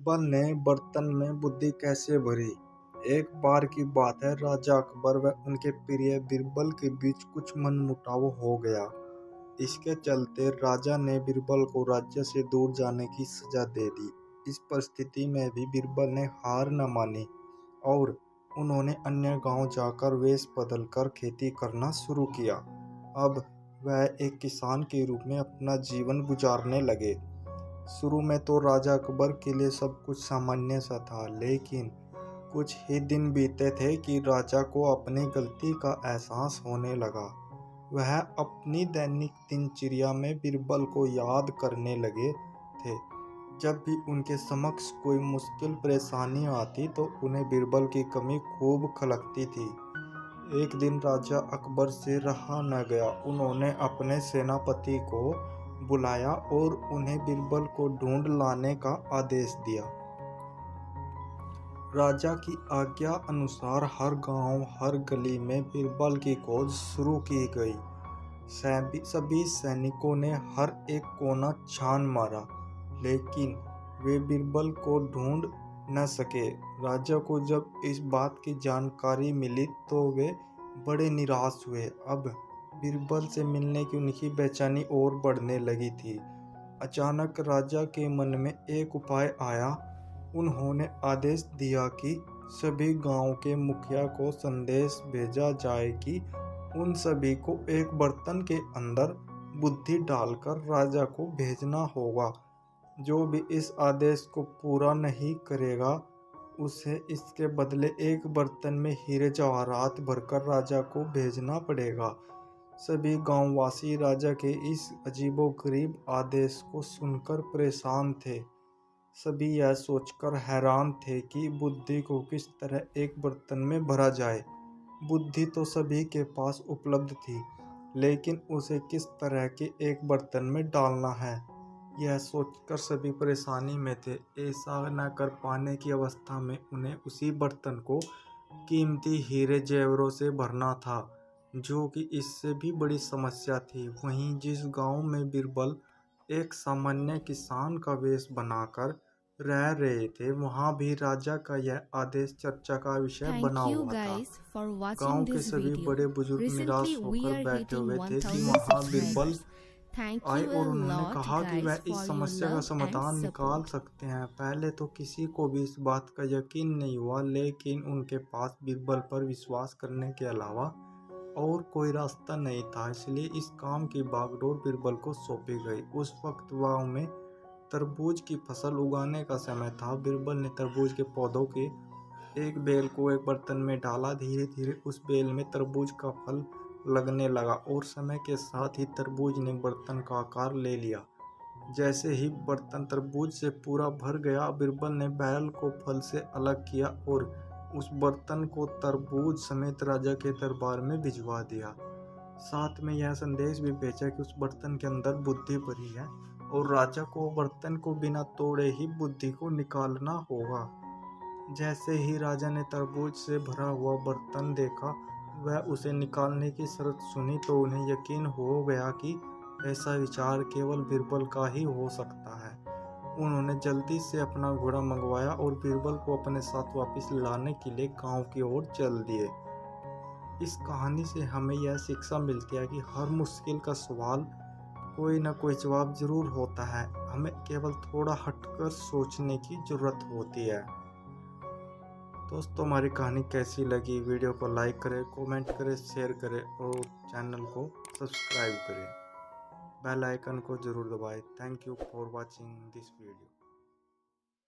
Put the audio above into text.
बीरबल ने बर्तन में बुद्धि कैसे भरी। एक बार की बात है, राजा अकबर व उनके प्रिय बीरबल के बीच कुछ मनमुटाव हो गया। इसके चलते राजा ने बीरबल को राज्य से दूर जाने की सजा दे दी। इस परिस्थिति में भी बीरबल ने हार न मानी और उन्होंने अन्य गांव जाकर वेश बदलकर खेती करना शुरू किया। अब वह एक किसान के रूप में अपना जीवन गुजारने लगे। शुरू में तो राजा अकबर के लिए सब कुछ सामान्य सा था, लेकिन कुछ ही दिन बीते थे कि राजा को अपनी गलती का एहसास होने लगा। वह अपनी दैनिक दिनचर्या में बीरबल को याद करने लगे थे। जब भी उनके समक्ष कोई मुश्किल परेशानी आती तो उन्हें बीरबल की कमी खूब खलकती थी। एक दिन राजा अकबर से रहा न गया। उन्होंने अपने सेनापति को बुलाया और उन्हें बीरबल को ढूंढ लाने का आदेश दिया। राजा की आज्ञा अनुसार हर गांव, हर गली में बीरबल की खोज शुरू की गई। सभी सैनिकों ने हर एक कोना छान मारा, लेकिन वे बीरबल को ढूंढ न सके। राजा को जब इस बात की जानकारी मिली तो वे बड़े निराश हुए। अब बीरबल से मिलने की उनकी बेचैनी और बढ़ने लगी थी। अचानक राजा के मन में एक उपाय आया। उन्होंने आदेश दिया कि सभी गांव के मुखिया को संदेश भेजा जाए कि उन सभी को एक बर्तन के अंदर बुद्धि डालकर राजा को भेजना होगा। जो भी इस आदेश को पूरा नहीं करेगा उसे इसके बदले एक बर्तन में हीरे जवाहरात भरकर राजा को भेजना पड़ेगा। सभी गांववासी राजा के इस अजीबोगरीब आदेश को सुनकर परेशान थे। सभी यह सोचकर हैरान थे कि बुद्धि को किस तरह एक बर्तन में भरा जाए। बुद्धि तो सभी के पास उपलब्ध थी, लेकिन उसे किस तरह के एक बर्तन में डालना है, यह सोचकर सभी परेशानी में थे। ऐसा न कर पाने की अवस्था में उन्हें उसी बर्तन को कीमती हीरे जेवरों से भरना था, जो कि इससे भी बड़ी समस्या थी। वहीं जिस गांव में बीरबल एक सामान्य किसान का वेश बनाकर रह रहे थे, वहां भी राजा का यह आदेश चर्चा का विषय बना हुआ था। गांव के सभी बड़े बुजुर्ग निराश होकर बैठे हुए थे कि वहां बीरबल आए और उन्होंने कहा कि वह इस समस्या का समाधान निकाल सकते हैं। पहले तो किसी को भी इस बात का यकीन नहीं हुआ, लेकिन उनके पास बीरबल पर विश्वास करने के अलावा और कोई रास्ता नहीं था, इसलिए इस काम की बागडोर बीरबल को सौंपी गई। उस वक्त गांव में तरबूज की फसल उगाने का समय था। बीरबल ने तरबूज के पौधों के एक बेल को एक बर्तन में डाला। धीरे धीरे उस बेल में तरबूज का फल लगने लगा और समय के साथ ही तरबूज ने बर्तन का आकार ले लिया। जैसे ही बर्तन तरबूज से पूरा भर गया, बीरबल ने बैल को फल से अलग किया और उस बर्तन को तरबूज समेत राजा के दरबार में भिजवा दिया। साथ में यह संदेश भी भेजा कि उस बर्तन के अंदर बुद्धि भरी है और राजा को बर्तन को बिना तोड़े ही बुद्धि को निकालना होगा। जैसे ही राजा ने तरबूज से भरा हुआ बर्तन देखा, वह उसे निकालने की शर्त सुनी तो उन्हें यकीन हो गया कि ऐसा विचार केवल बीरबल का ही हो सकता है। उन्होंने जल्दी से अपना घोड़ा मंगवाया और बीरबल को अपने साथ वापस लाने के लिए गांव की ओर चल दिए। इस कहानी से हमें यह शिक्षा मिलती है कि हर मुश्किल का सवाल कोई न कोई जवाब जरूर होता है। हमें केवल थोड़ा हटकर सोचने की जरूरत होती है। दोस्तों, हमारी कहानी कैसी लगी? वीडियो को लाइक करें, कमेंट करें, शेयर करें और चैनल को सब्सक्राइब करें। बेल आइकन को जरूर दबाएं। Thank you for watching this video.